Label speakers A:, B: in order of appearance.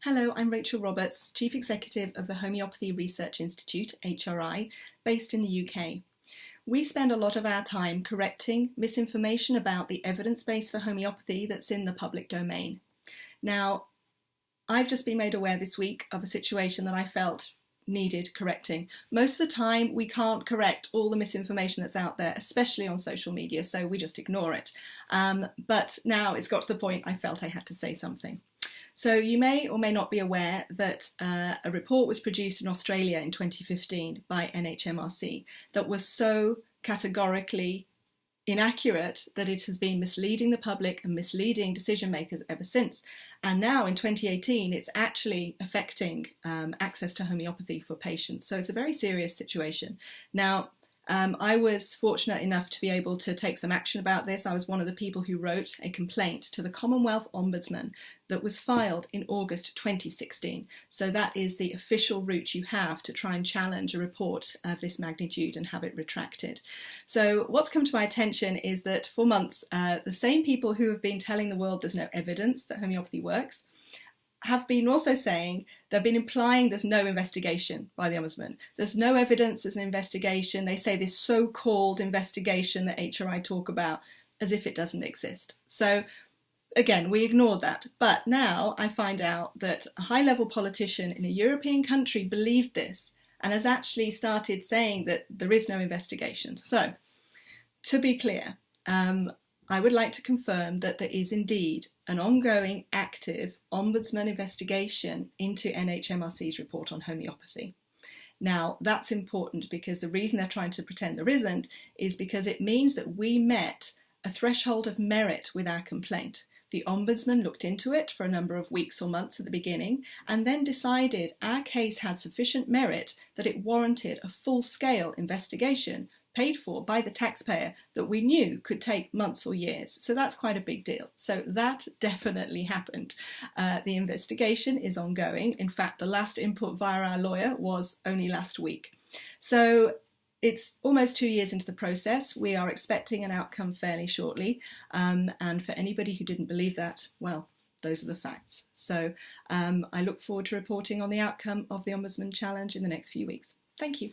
A: Hello, I'm Rachel Roberts, Chief Executive of the Homeopathy Research Institute, HRI, based in the UK. We spend a lot of our time correcting misinformation about the evidence base for homeopathy that's in the public domain. Now, I've just been made aware this week of a situation that I felt needed correcting. Most of the time, we can't correct all the misinformation that's out there, especially on social media, so we just ignore it. But now it's got to the point I felt I had to say something. So you may or may not be aware that a report was produced in Australia in 2015 by NHMRC that was so categorically inaccurate that it has been misleading the public and misleading decision makers ever since. And now in 2018, it's actually affecting access to homeopathy for patients. So it's a very serious situation. Now, I was fortunate enough to be able to take some action about this. I was one of the people who wrote a complaint to the Commonwealth Ombudsman that was filed in August 2016. So that is the official route you have to try and challenge a report of this magnitude and have it retracted. So what's come to my attention is that for months, the same people who have been telling the world there's no evidence that homeopathy works have been also saying, they've been implying there's no investigation by the Ombudsman. There's no evidence there's an investigation. They say this so-called investigation that HRI talk about as if it doesn't exist. So again, we ignored that. But now I find out that a high-level politician in a European country believed this and has actually started saying that there is no investigation. So to be clear, I would like to confirm that there is indeed an ongoing, active Ombudsman investigation into NHMRC's report on homeopathy. Now, that's important because the reason they're trying to pretend there isn't is because it means that we met a threshold of merit with our complaint. The Ombudsman looked into it for a number of weeks or months at the beginning and then decided our case had sufficient merit that it warranted a full-scale investigation paid for by the taxpayer that we knew could take months or years. So that's quite a big deal. So that definitely happened. The investigation is ongoing. In fact, the last input via our lawyer was only last week. So it's almost 2 years into the process. We are expecting an outcome fairly shortly. And for anybody who didn't believe that, well, those are the facts. So I look forward to reporting on the outcome of the Ombudsman challenge in the next few weeks. Thank you.